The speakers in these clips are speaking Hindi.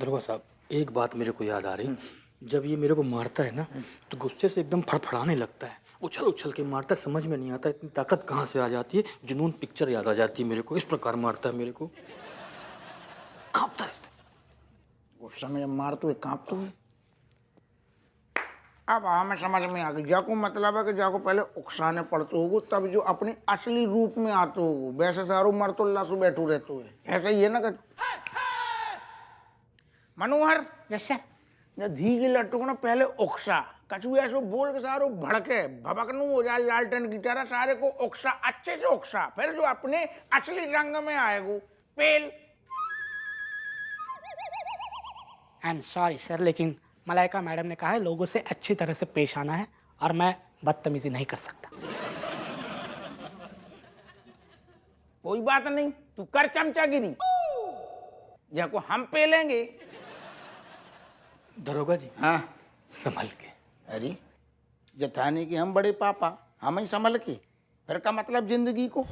दरोगा साहब, एक बात मेरे को याद आ रही। जब ये मेरे को मारता है ना तो गुस्से से एकदम फड़फड़ाने लगता है, उछल उछल के मारता है, समझ में नहीं आता इतनी ताकत कहाँ से आ जाती है। जुनून पिक्चर याद आ जाती है मेरे को, इस प्रकार मारता है मेरे को, कांपता रहता है। उस समय मार तो कांपतो है। अब हमें समझ में आ गई, जाको मतलब है कि जाको पहले उकसाने पड़ते होगो तब जो अपने असली रूप में आते होगो, वैसे सारो मरतुल्ला से बैठू रहते हुए ऐसा ही है ना। मनोहर जैसे धी की लट्टू को ना पहले उकसा, कछु ऐसो बोल के सारो भड़के भबकनू हो जाए लालटेन की तरह, सारे को उकसा, अच्छे से उकसा, फिर जो अपने असली रंग में आएगो पेल। आई एम सॉरी सर, लेकिन मलाइका मैडम ने कहा है लोगों से अच्छी तरह से पेश आना है और मैं बदतमीजी नहीं कर सकता। कोई बात नहीं, तू कर चमचागिरी, जाको हम पेलेंगे। दरोगा जी, हाँ संभल के। अरे जताने कि हम बड़े पापा, हम ही संभल के, फिर का मतलब जिंदगी को।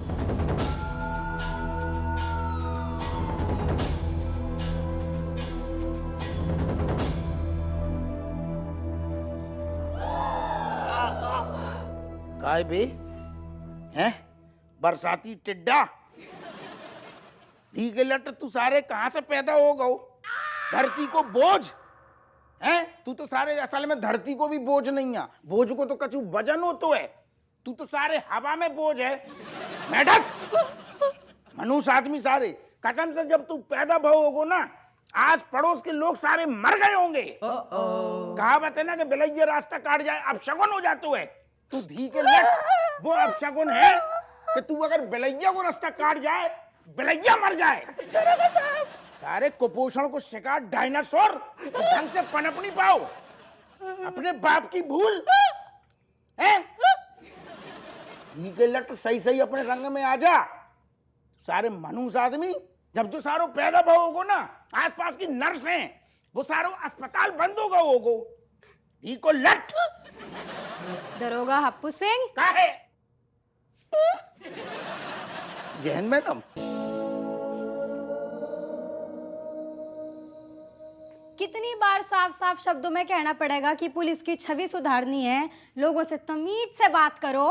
काय बे हैं बरसाती टिड्डा, दी लट तू सारे कहां से पैदा हो गओ? धरती को बोझ है तू तो सारे, असल में धरती को भी बोझ नहीं है, बोझ को तो कछु वजन हो तो है, तू तो सारे हवा में बोझ है। मैडम मनुष्य आदमी सारे कसम से जब तू पैदा भव होगो ना, आस पड़ोस के लोग सारे मर गए होंगे। कहावत है ना कि बिलैया रास्ता काट जाए अब शगुन हो जाते है। तू धी के लट वो अब शगुन है कि तू अगर बिलैया को रास्ता काट जाए, बिलैया मर जाए। सारे कुपोषण को शिकार डायनासोर ढंग से पनप नहीं पाओ, अपने बाप की भूल है। धी के लट सही सही अपने रंग में आ जा। सारे मनुष्य आदमी जब जो सारो पैदा भाव होगो ना, आसपास की नर्स हैं वो सारो अस्पताल बंद हो गए होगो। धी को लट। दरोगा हप्पू सिंह, काहे जैन मैडम, कितनी बार साफ साफ शब्दों में कहना पड़ेगा कि पुलिस की छवि सुधारनी है, लोगों से तमीज से बात करो।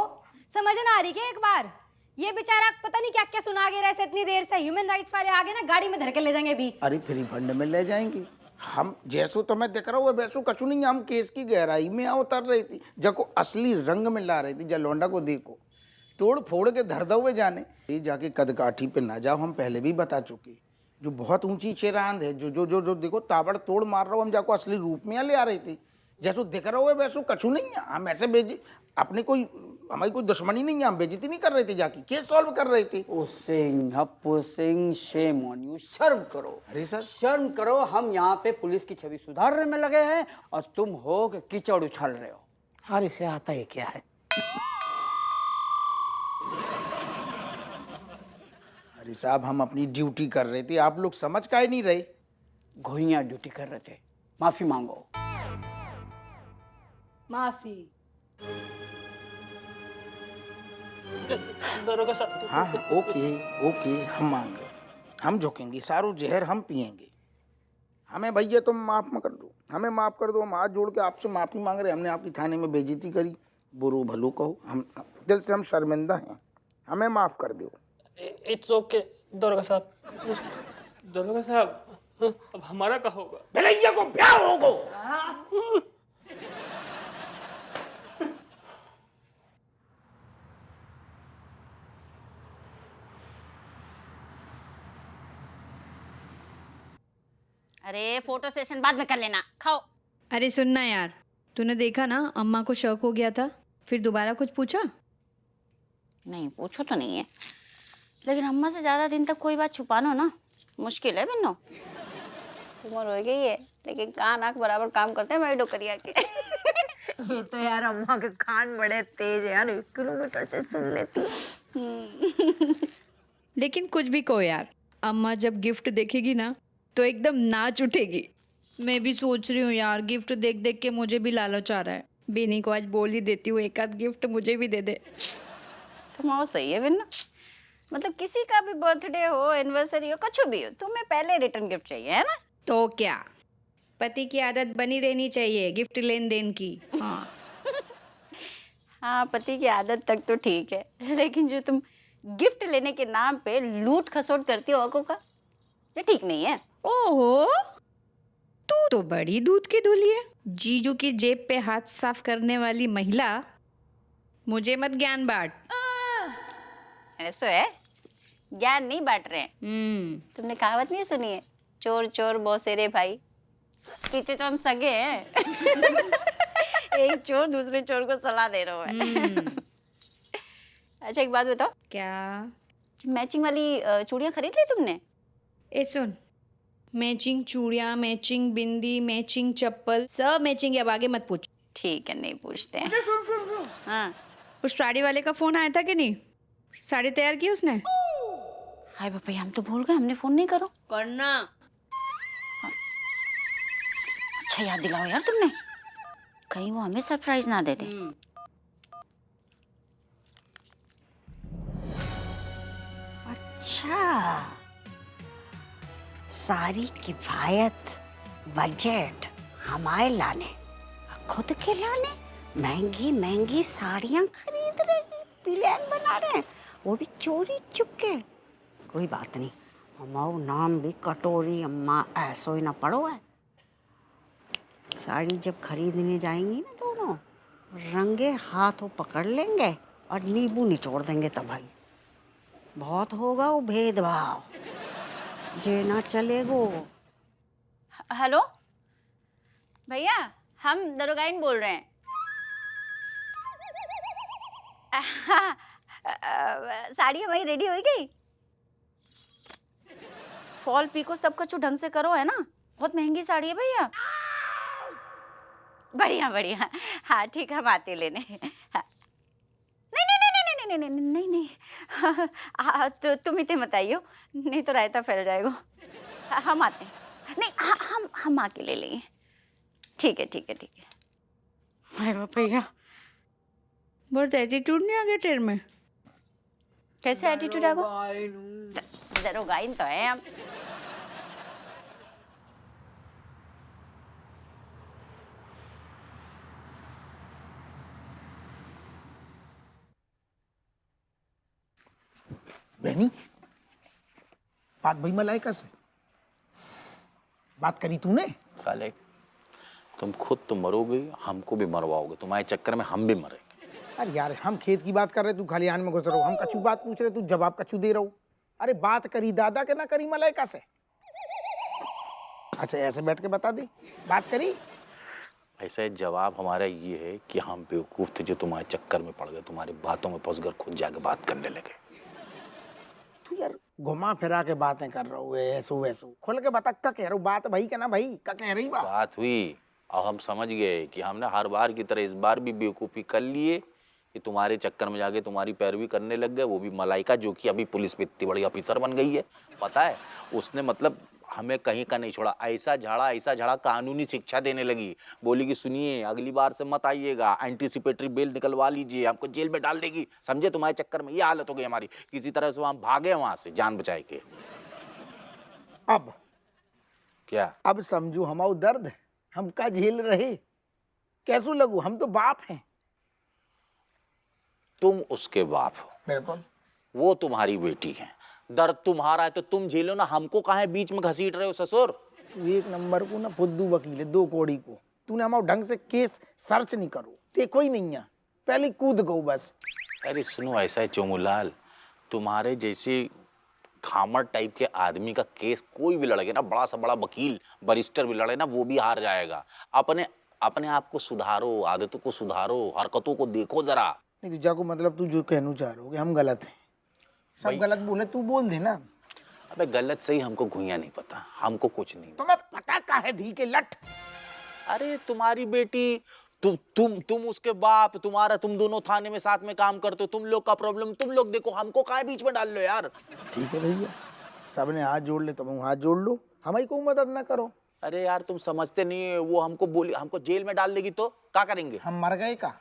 समझ ना आ रही क्या? एक बार ये बेचारा पता नहीं क्या क्या सुना के रहे इतनी देर से, ह्यूमन राइट्स वाले आगे ना गाड़ी में धर के ले जाएंगे भी। अरे फ्री फंड में ले जाएंगे हम, जैसो तो मैं दिख रहा हूँ वैसो कछु नहीं। हम केस की गहराई में उतर रही थी, जब असली रंग में ला रही थी। जलोंडा को देखो तोड़ फोड़ के धर दो जाने, ये जाके कदकाठी पे ना जाओ, हम पहले भी बता चुके। जो बहुत ऊंची चेरांद है, जो जो जो जो देखो ताबड़ तोड़ मार रहा हूँ, हम जाको असली रूप में ले आ रही थी। जैसो दिख रहा हो वैसो कछु नहीं है। हम ऐसे बेजी अपने कोई, हमारी कोई दुश्मनी नहीं है, हम बेइज्जती नहीं कर रहे थे, जाके केस सॉल्व कर रहे थे। Oh Singh, Happu Singh, shame on you, शर्म करो। अरे सर शर्म करो, हम यहाँ पे पुलिस की छवि सुधारने में लगे हैं और तुम हो कि कीचड़ उछाल रहे हो। और इसे आता है क्या है? अरे साहब हम अपनी ड्यूटी कर रहे थे, आप लोग समझ का ही नहीं रहे। घोइयाँ ड्यूटी कर रहे थे, माफी मांगो। माफी? दरोगा साहब, हाँ ओके ओके, हम मांग रहे, हम झुकेंगे, सारो जहर हम पिएंगे। हमें भैया तुम माफ मत कर दो, हमें माफ कर दो। हम हाथ जोड़ के आपसे माफी मांग रहे, हमने आपकी थाने में बेइज्जती करी, बुरो भलो कहो, हम दिल से हम शर्मिंदा हैं, हमें माफ कर दो। इट्स ओके दरोगा साहब। दरोगा साहब, अब हमारा क्या होगा? भैया को ब्याह होगो। अरे फोटो सेशन बाद में कर लेना, खाओ। अरे सुनना यार, तूने देखा ना अम्मा को शक हो गया था, फिर दोबारा कुछ पूछा? नहीं पूछो तो नहीं है, लेकिन अम्मा से ज्यादा दिन तक कोई बात छुपाना ना मुश्किल है बिन्नो। उम्र हो गई है लेकिन कान आंख बराबर काम करते हैं भाई डोकरिया के। ये तो यार अम्मा के कान बड़े तेज है यार, 1 किलोमीटर से सुन लेती। लेकिन कुछ भी कहो यार, अम्मा जब गिफ्ट देखेगी ना तो एकदम नाच उठेगी। मैं भी सोच रही हूँ यार, गिफ्ट देख देख के मुझे भी लालच आ रहा है। बेनी को आज बोल ही देती हूँ, एक आध गिफ्ट मुझे भी दे दे। तुम्हारा सही है बिन्नो, मतलब किसी का भी बर्थडे हो, एनिवर्सरी हो, कुछ भी हो, तुम्हें पहले रिटर्न गिफ्ट चाहिए है ना। तो क्या, पति की आदत बनी रहनी चाहिए गिफ्ट लेन देन की। हाँ हाँ, पति की आदत तक तो ठीक है, लेकिन जो तुम गिफ्ट लेने के नाम पे लूट खसोट करती हो औरतों का, ये ठीक नहीं है। ओहो, तू तो बड़ी दूध की धुली है। जीजू की जेब पे हाथ साफ करने वाली महिला, मुझे मत ज्ञान बांट। ऐसा है, ज्ञान नहीं बांट रहे हैं। तुमने कहावत नहीं सुनी है, चोर चोर बौसेरे भाई। पीते तो हम सगे हैं। एक चोर दूसरे चोर को सलाह दे रहा है। अच्छा एक बात बताओ, क्या? मैचिंग वाली चूड़ियां खरीद ली तुमने? ए सुन, मैचिंग चूड़ियां, मैचिंग बिंदी, मैचिंग चप्पल, सब मैचिंग है। अब आगे मत पूछ। ठीक है, नहीं पूछते हैं। हाँ, उस साड़ी वाले का फोन आया था कि नहीं? साड़ी तैयार की उसने? हाय बापा, हम तो भूल गए, हमने फोन नहीं करो। करना। अच्छा याद दिलाओ यार तुमने, कहीं वो हमें सरप्राइज ना दे दे। अच्छा, सारी किफायत बजट हमारे लाने, खुद के लाने महंगी महंगी साड़ियां खरीद रहे हैं, प्लान बना रहे हैं, वो भी चोरी चुपके। कोई बात नहीं, हमारा नाम भी कटोरी अम्मा ऐसो ही ना पड़ो है। साड़ी जब खरीदने जाएंगी ना दोनों, रंगे हाथों पकड़ लेंगे और नींबू निचोड़ देंगे। तब भाई बहुत होगा वो भेदभाव, जे ना चलेगो। हेलो भैया, हम दरोगाइन बोल रहे हैं। हाँ, साड़ी हमारी रेडी हो गई। फॉल पीको सब कुछ ढंग से करो, है ना? बहुत महंगी साड़ी है भैया। बढ़िया बढ़िया, हाँ ठीक है, हम आते लेने। हाँ। नहीं नहीं नहीं नहीं नहीं नहीं नहीं नहीं नहीं, हाँ, तो तुम ही मत आइयो, नहीं तो रायता फैल जाएगा। हम आते हैं। नहीं, हम आके ले लेंगे। ठीक है ठीक है ठीक है। हाय भैया, बहुत एटीट्यूड नहीं आ गया तेरे में? कैसे एटीट्यूड आ गया? दरोगाइन तो है हम। बहनी, बात भाई मलाइका से बात करी तूने? साले, तुम खुद तो मरोगे, हमको भी मरवाओगे, तुम्हारे चक्कर में हम भी मरेंगे। अरे यार, हम खेत की बात कर रहे, तू खलिहान में घुस रहा हो। हम कछु बात पूछ रहे, तू जवाब कछु दे रहा हो। अरे बात करी दादा के ना करी मलाइका से? अच्छा ऐसे बैठ के बता दे, बात करी? ऐसा जवाब हमारा ये है कि हम बेवकूफ थे जो तुम्हारे चक्कर में पड़ गए, तुम्हारी बातों में फंस कर खुद जाके बात करने लगे। तू यार घुमा फिरा के बातें कर रहा हूँ, ऐसो वैसो। खुल के बता, क्या कह रहा हूँ? बात भाई का ना भाई, क्या कह रही बात हुई और हम समझ गए कि हमने हर बार की तरह इस बार भी बेवकूफ़ी कर लिए कि तुम्हारे चक्कर में जाके तुम्हारी पैरवी करने लग गए। वो भी मलाइका, जो कि अभी पुलिस में इतनी बड़ी ऑफिसर बन गई है। पता है, उसने मतलब हमें कहीं का नहीं छोड़ा, ऐसा झाड़ा कानूनी शिक्षा देने लगी। बोली कि सुनिए, अगली बार से मत आइएगा, एंटीसिपेटरी बेल निकलवा लीजिए, हमको जेल में डाल देगी। समझे? तुम्हारे चक्कर में ये हालत हो गई हमारी। किसी तरह से हम भागे वहां से जान बचाए के। अब क्या? अब समझू हमारा दर्द, हम का झेल रहे, कैसो लगू? हम तो बाप हैं। तुम उसके बाप हो, बिल्कुल। वो तुम्हारी बेटी है। दर्द तुम्हारा है तो तुम झेलो ना, हमको काहे बीच में घसीट रहे हो ससुर? तू एक नंबर को ना फुद्दू वकील है, दो कौड़ी को। तूने हमारा ढंग से केस सर्च नहीं करो, देखो ही नहीं है, पहले कूद गो बस। अरे सुनो, ऐसा है चोमूलाल, तुम्हारे जैसे खामर टाइप के आदमी का केस कोई भी लड़े ना, बड़ा सा बड़ा वकील बैरिस्टर भी लड़े ना, वो भी हार जाएगा। अपने आप को सुधारो, आदतों को सुधारो, हरकतों को देखो जरा। नहीं तुझा को मतलब तू जो कहना चाह रहे हो कि हम गलत हैं, सब गलत बोले, तू बोल दे ना। अबे गलत सही, हमको घुइया नहीं पता, हमको कुछ नहीं। तुम्हें पता का है धी के लठ? अरे तुम्हारी बेटी, तुम उसके बाप, तुम दोनों थाने में साथ में काम करते हो, तुम लोग का प्रॉब्लम तुम लोग देखो, हमको काहे बीच में डाल लो यार। ठीक है भैया, सबने हाथ जोड़ ले, तुम हाथ जोड़ लो, हमारी कोई मदद ना करो। अरे यार तुम समझते नहीं, वो हमको बोली हमको जेल में डाल देगी तो क्या करेंगे? हम मर गए का?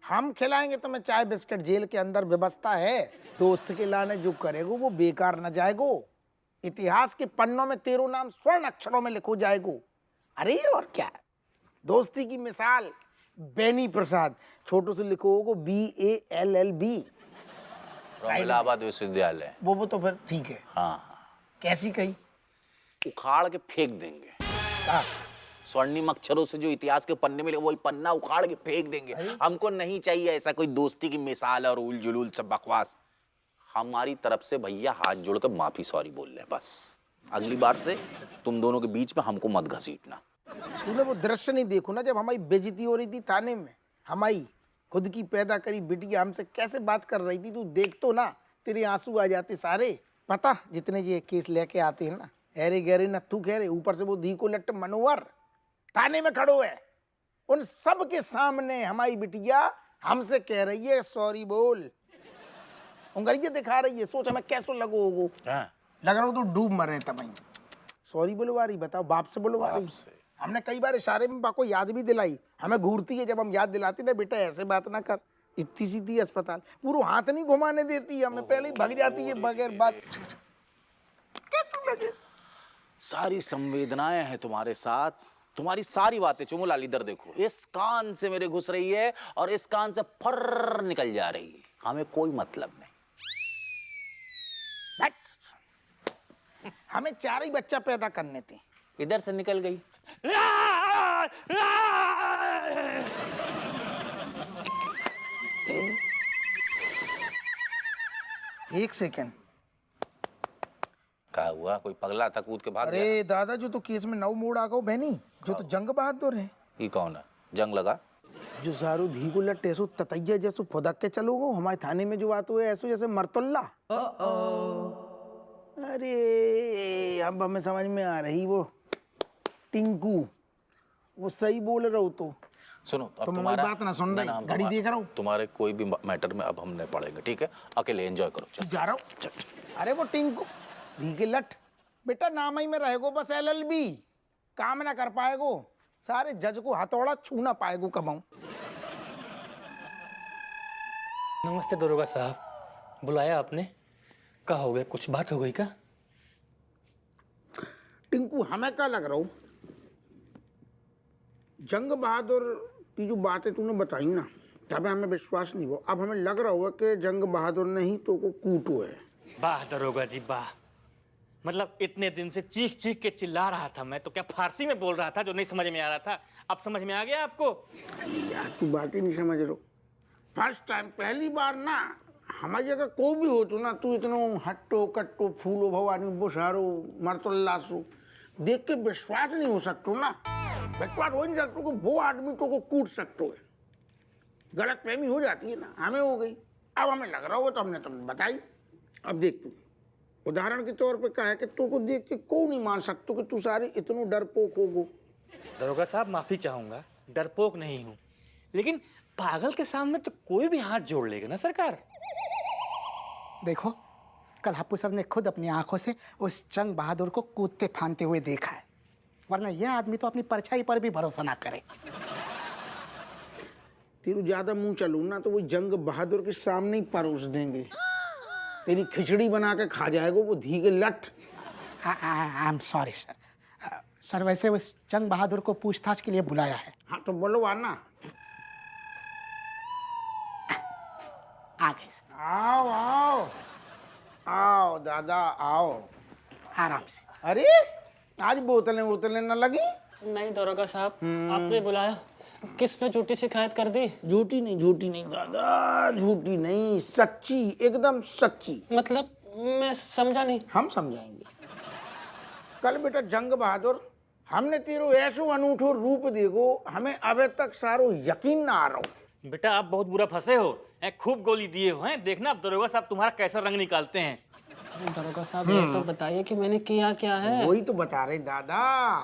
हम खिलाएंगे तुम्हें चाय बिस्किट, जेल के अंदर व्यवस्था है। दोस्त के लाने जो करेगो वो बेकार न जाएगो। इतिहास के पन्नों में तेरो नाम स्वर्ण अक्षरों में लिखो जाएगो। अरे और क्या, दोस्ती की मिसाल बेनी प्रसाद, छोटू से लिखो होगो BALLB। इलाहाबाद विश्वविद्यालय। वो तो फिर ठीक है। हाँ, कैसी कही? उखाड़ के फेंक देंगे। स्वर्णिम अक्षरों से जो इतिहास के पन्ने में वही पन्ना उखाड़ के फेंक देंगे। हमको नहीं चाहिए ऐसा कोई दोस्ती की मिसाल और उल जुलूल सब बकवास। हमारी तरफ से भैया हाथ जोड़कर माफी सॉरी बोल रहे हैं बस। अगली बार से तुम दोनों के बीच में हमको मत घसीटना। तूने वो दृश्य नहीं देखो ना, जब हमारी बेइज्जती हो रही थी थाने में, हमारी खुद की पैदा करी बिटिया हमसे कैसे बात कर रही थी, तू देख तो ना, तेरे आंसू आ जाते सारे। पता जितने ये केस लेके आते हैं ना, अरे गहरे न तू कह रहे, ऊपर से वो धी को लट्ट मनोवर थाने में खड़ो है, उन सब के सामने हमारी बिटिया हमसे कह रही है सॉरी बोल, उंगलियां दिखा रही है। सोच हमें कैसो लगो होगो। लग रहा हो तो डूब मर रहे तब सॉरी बोलवा रही, बताओ बाप से बोलवा रही। हमने कई बार इशारे में बाको याद भी दिलाई, हमें घूरती है जब हम याद दिलाती ना, बेटा ऐसे बात ना कर, इतनी सीधी अस्पताल, पूरा हाथ नहीं घुमाने देती, हमें पहले ही भाग जाती है बगैर बात। सारी संवेदनाएं हैं तुम्हारे साथ, तुम्हारी सारी बातें। चुमो लाल इधर देखो, इस कान से मेरे घुस रही है और इस कान से फर निकल जा रही है, हमें कोई मतलब नहीं। हमें 4 ही बच्चा पैदा करने थे, इधर से निकल गई। एक सेकंड, क्या हुआ? कोई पगला था कूद के भाग गया? अरे दादा, जो तो केस में नव मोड़ आ गो बहनी, जो तो जंग बहादुर है। ये कौन है? जंग लगा जो सारू धी को लट्टे सो ततैया जैसो फुदक के चलोगो, हमारे थाने में जो आते हुए ऐसो जैसे मरतुल्ला। अरे अब हमें समझ में आ रही, वो टिंकू वो सही बोल रहा हो। तो सुनो, अब तुम तुम्हारा बात ना सुन रही, घड़ी देख रहा हूँ। तुम्हारे कोई भी मैटर में अब हम नहीं पड़ेंगे, ठीक है? अकेले एंजॉय करो। चल जा रहा हूँ। अरे वो टिंकू धी के लट बेटा नाम ही में रहेगो बस LLB, काम ना कर पाएगो, सारे जज को हथौड़ा छू ना पाएगो कबाऊ। नमस्ते दरोगा साहब, बुलाया आपने? क्या हो गया, कुछ बात हो गई क्या? टिंकू हमें क्या लग रहा हो, जंग बहादुर की जो बातें तूने बताई ना, तब हमें विश्वास नहीं हुआ। अब हमें लग रहा हुआ कि जंग बहादुर नहीं तो को कूटो है। वाह दरोगा जी वाह, मतलब इतने दिन से चीख चीख के चिल्ला रहा था मैं, तो क्या फारसी में बोल रहा था जो नहीं समझ में आ रहा था? अब समझ में आ गया आपको? यार तू बात ही नहीं समझ रहा। फर्स्ट टाइम, पहली बार ना, हमारी जगह कोई भी हो तो ना, तू इतनो हट्टो कट्टो फूलो भवानी बुशारो मरतुल्लासो देख के विश्वास नहीं हो सकता ना। विश्वास हो नहीं सकता कि वो आदमी को कूट सकते है, गलत फहमी हो जाती है ना, हमें हो गई। अब हमें लग रहा हो तो हमने तुमने बताई। अब देख तू उदाहरण के तौर पे कहा है कि तू को देख के को नहीं मान सकता कि तू सारी इतनो डरपोक होगो। दरोगा साहब माफी चाहूंगा, डरपोक नहीं हूँ, लेकिन पागल के सामने तो कोई भी हाथ जोड़ लेगा ना सरकार। देखो, कल हापू सर ने खुद अपनी आंखों से उस जंग बहादुर को कूदते फांदते हुए देखा है, वरना यह आदमी तो अपनी परछाई पर भी भरोसा ना करे। तेरू ज्यादा मुंह चलू ना तो वो जंग बहादुर के सामने ही परोस देंगे, तेरी खिचड़ी बना के खा जाएगा वो धी के लट। I am sorry sir. Sir वैसे उस जंग बहादुर को पूछताछ के लिए बुलाया है। हाँ तो बोलो आना। आ गए सर। आओ आओ आओ दादा आओ, आराम से। अरे आज बोतलें वोतलें न लगी? नहीं दरोगा साहब, आपने बुलाया, किसने झूठी शिकायत कर दी? झूठी नहीं दादा, झूठी नहीं, सच्ची, एकदम सच्ची। मतलब मैं समझा नहीं। हम समझाएंगे। कल बेटा जंग बहादुर, हमने तेरो ऐसो अनूठो रूप देखो, हमें अभी तक सारो यकीन ना आ रहा हो। बेटा आप बहुत बुरा फंसे हो, खूब गोली दिए हो हैं, देखना अब दरोगा साहब तुम्हारा कैसा रंग निकालते हैं। दरोगा साहब ये तो बताइए कि मैंने किया क्या है? वही तो बता रहे दादा,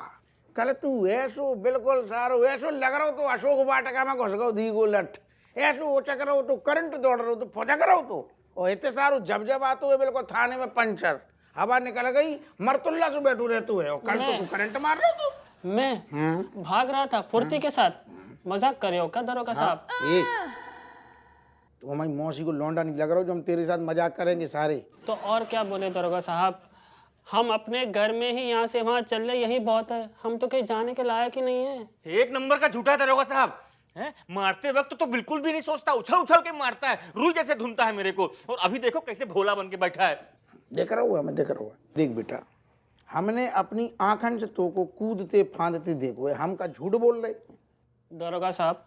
कल तू ऐसो बिल्कुल सारो ऐसो लग रहा हो तो अशोक वाटिका में घुस गो धी गो लट, ऐसो उचक रहो तो करंट दौड़ रहो तो फटक रहो तो, और इतने सारो जब आते हुए बिल्कुल थाने में पंचर, हवा निकल गई, मरतुल्ला से बैठो रहते हुए, और कल तो तू करंट मार रहे हो। तो मैं भाग रहा था फुर्ती के साथ, मजाक कर रहे हो क्या दरोगा साहब? तो हमारी मौसी को लौंडा नहीं लग रहा हो जो हम तेरे साथ मजाक करेंगे सारे। तो और क्या बोले दरोगा साहब, हम अपने घर में ही यहाँ से वहाँ चल रहे, यही बहुत है। हम तो कहीं जाने के लायक ही नहीं है। एक नंबर का झूठा दरोगा साहब है। मारते वक्त तो बिल्कुल भी नहीं सोचता, उछल उछल के मारता है, रूल जैसे धुनता है मेरे को। और अभी देखो कैसे भोला बन के बैठा है। देख रहा हुआ मैं, देख रहा हुआ। देख बेटा, हमने अपनी आंखन से तो को कूदते फांदते देखो है, हम का झूठ बोल रहे। दरोगा साहब,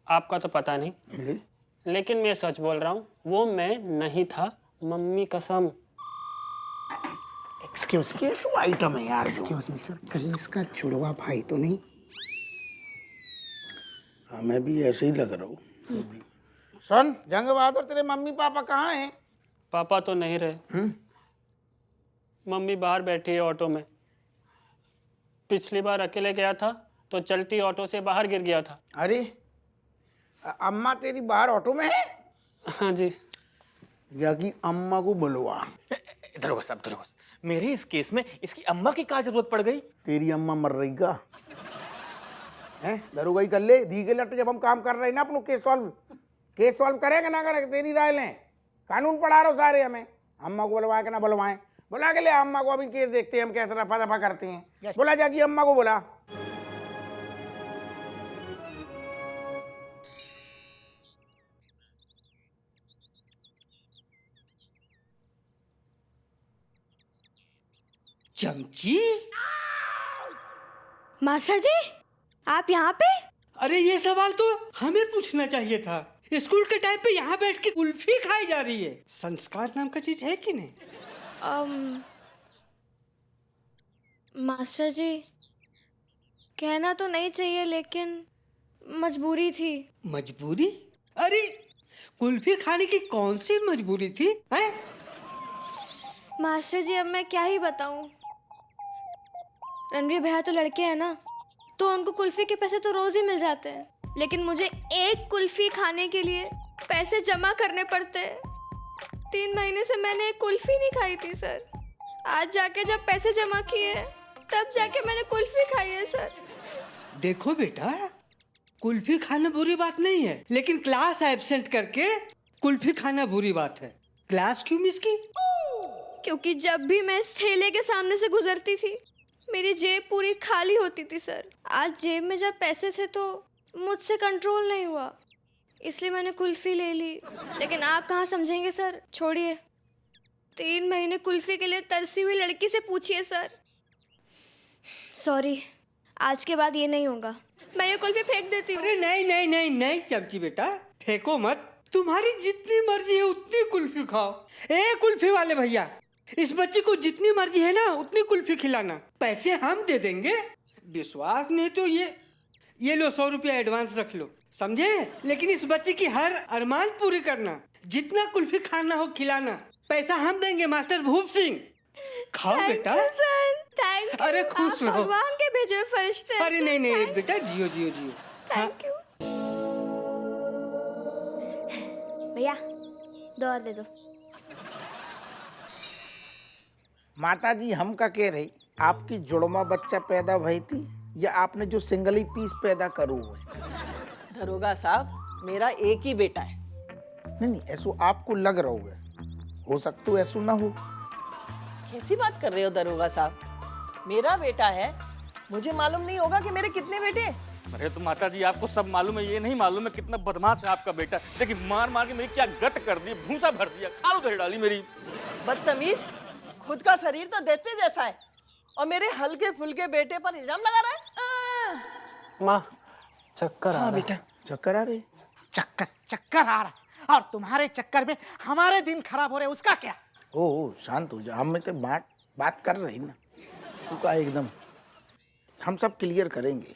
आपका तो पता नहीं, लेकिन मैं सच बोल रहा हूँ, वो मैं नहीं था, मम्मी कसम। एक्सक्यूज मी, कैसा आइटम है यार। एक्सक्यूज मी सर, कहीं इसका जुड़वा भाई तो नहीं? हमें भी ऐसे ही लग रहा हूँ। सुन जंग बहादुर, तेरे मम्मी पापा कहाँ हैं? पापा तो नहीं रहे, मम्मी बाहर बैठी है ऑटो में। पिछली बार अकेले गया था तो चलती ऑटो से बाहर गिर गया था। अरे अम्मा तेरी बाहर ऑटो में है? हाँ जी। जाकी अम्मा को बुलवा। दरोगा साहब, दरोगा साहब, मेरे इस केस में इसकी अम्मा की क्या जरूरत पड़ गई? तेरी अम्मा मर रही का है? दरोगाई कर ले दी के लट। जब हम काम कर रहे हैं ना अपनों केस सॉल्व करेगा ना करेगा, तेरी राय लें। कानून पढ़ा रहे हो सारे हमें। अम्मा को बुलवाए कि ना बुलवाएं? बुला के ले अम्मा को, अभी केस देखते हैं हम कैसे रफा दफा करते हैं। बोला जाकी अम्मा को बोला। चमची, मास्टर जी, आप यहाँ पे? अरे ये सवाल तो हमें पूछना चाहिए था। स्कूल के टाइम पे यहाँ बैठ के कुल्फी खाई जा रही है। संस्कार नाम का चीज है कि नहीं? मास्टर जी, कहना तो नहीं चाहिए लेकिन मजबूरी थी। मजबूरी? अरे कुल्फी खाने की कौन सी मजबूरी थी? हैं? मास्टर जी, अब मैं क्या ही बताऊं। रणवीर भैया तो लड़के हैं ना, तो उनको कुल्फी के पैसे तो रोज ही मिल जाते हैं, लेकिन मुझे एक कुल्फी खाने के लिए पैसे जमा करने पड़ते हैं। 3 महीने से मैंने एक कुल्फी नहीं खाई थी सर। आज जाके जब पैसे जमा किए तब जाके मैंने कुल्फी खाई है सर। देखो बेटा, कुल्फी खाना बुरी बात नहीं है, लेकिन क्लास एब्सेंट करके कुल्फी खाना बुरी बात है। क्लास क्यों मिस की? क्योंकि जब भी मैं इस ठेले के सामने से गुजरती थी मेरी जेब पूरी खाली होती थी सर। आज जेब में जब पैसे थे तो मुझसे कंट्रोल नहीं हुआ, इसलिए मैंने कुल्फी ले ली। लेकिन आप कहाँ समझेंगे सर, छोड़िए। 3 महीने कुल्फी के लिए तरसी हुई लड़की से पूछिए सर। सॉरी, आज के बाद ये नहीं होगा। मैं ये कुल्फी फेंक देती हूँ। अरे नहीं नहीं नहीं नहीं चमची बेटा, फेंको मत। तुम्हारी जितनी मर्जी है उतनी कुल्फी खाओ। ए कुल्फी वाले भैया, इस बच्ची को जितनी मर्जी है ना उतनी कुल्फी खिलाना, पैसे हम दे देंगे। विश्वास नहीं तो ये लो 100 रुपया एडवांस रख लो, समझे? लेकिन इस बच्ची की हर अरमान पूरी करना, जितना कुल्फी खाना हो खिलाना, पैसा हम देंगे। मास्टर भूप सिंह, खाओ बेटा। Sir, thank you. अरे खुश रहो। भगवान के भेजे हुए फरिश्ते हैं। अरे नहीं नहीं बेटा, जियो जियो जियो। Thank you. भैया 2 और दे दो। माता जी हम का कह रही, आपकी जुड़वा बच्चा पैदा भई थी या आपने जो सिंगल ही पीस पैदा करो है? दरोगा साहब, मेरा एक ही बेटा है। नहीं ऐसो आपको लग रहा होगा, हो सकता है ऐसो ना हो। कैसी बात कर रहे हो दरोगा साहब? मेरा बेटा है, मुझे मालूम नहीं होगा कि मेरे कितने बेटे? अरे तो माता जी आपको सब मालूम है, ये नहीं मालूम है कितना बदमाश है आपका बेटा। देखिए मार मार के मेरी क्या गट कर दी, भूसा भर दिया, खाल उधर डाली मेरी। बदतमीज, खुद का शरीर तो देते जैसा है और मेरे हल्के फुल्के बेटे पर इल्जाम लगा रहा है। माँ, चक्कर आ रहा है। बेटा चक्कर आ रहे? चक्कर आ रहा है, और तुम्हारे चक्कर में हमारे दिन खराब हो रहे, उसका क्या? ओ शांत हो जा, हम में तो बात कर रही ना। तू का एकदम हम सब क्लियर करेंगे।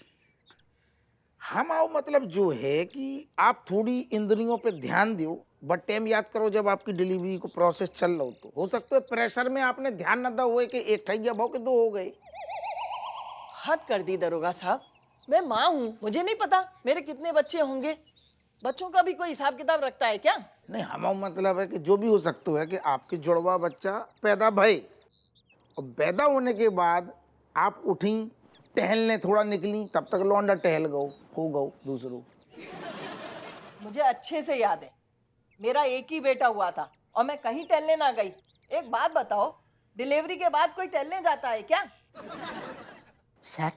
हम आओ मतलब जो है कि आप थोड़ी इंद्रियों पे ध्यान दो, बट टाइम याद करो जब आपकी डिलीवरी को प्रोसेस चल रहा हो। तो हो सकता है प्रेशर में आपने ध्यान न दा हुए कि एक ठैया भाव के 2 हो गए। हद कर दी दरोगा साहब, मैं माँ हूँ, मुझे नहीं पता मेरे कितने बच्चे होंगे। बच्चों का भी कोई हिसाब किताब रखता है क्या? नहीं हमारा मतलब है कि जो भी हो सकता है कि आपके जुड़वा बच्चा पैदा भय, और पैदा होने के बाद आप उठी टहलने थोड़ा निकली, तब तक लौंडा टहल गो हो गो दूसरों। मुझे अच्छे से याद है, मेरा एक ही बेटा हुआ था और मैं कहीं टहलने ना गई। एक बात बताओ, डिलीवरी के बाद कोई टहलने जाता है क्या? सर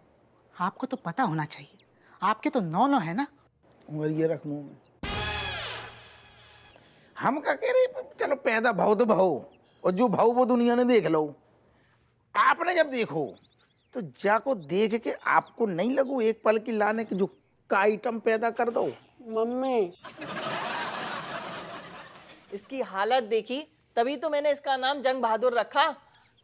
आपको तो पता होना चाहिए, आपके तो 9 है ना। और ये रख मुंह में। हम क्या कह रहे, चलो पैदा भाव तो भाव, और जो भाव वो दुनिया ने देख लो। आपने जब देखो तो जाको देख के आपको नहीं लगो एक पल की लाने की जो का आइटम पैदा कर दो। मम्मी इसकी हालत देखी तभी तो मैंने इसका नाम जंग बहादुर रखा,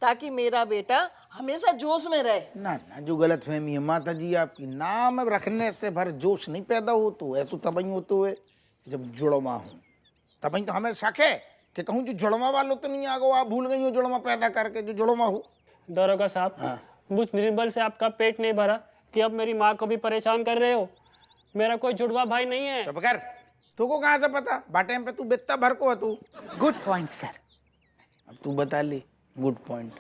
ताकि मेरा बेटा हमेशा जोश में रहे। ना ना, जो गलत फहमी है माता जी आपकी, नाम रखने से भर जोश नहीं पैदा हो, तो ऐसा तबई होते हुए जब जुड़वा हो तबई तो हमें शक है कि कहूँ जो जुड़वा वालों तो नहीं आगो, आप भूल गई हो जुड़वा पैदा करके जो जुड़वा हो। दरोगा साहब, मुझ निर्बल से आपका पेट नहीं भरा कि अब मेरी माँ को भी परेशान कर रहे हो। मेरा कोई जुड़वा भाई नहीं है। चुप कर, तू को कहाँ से पता? बाटे पे तू बेत्ता भर को है तू। Good point sir. अब तू बता ले। Good point.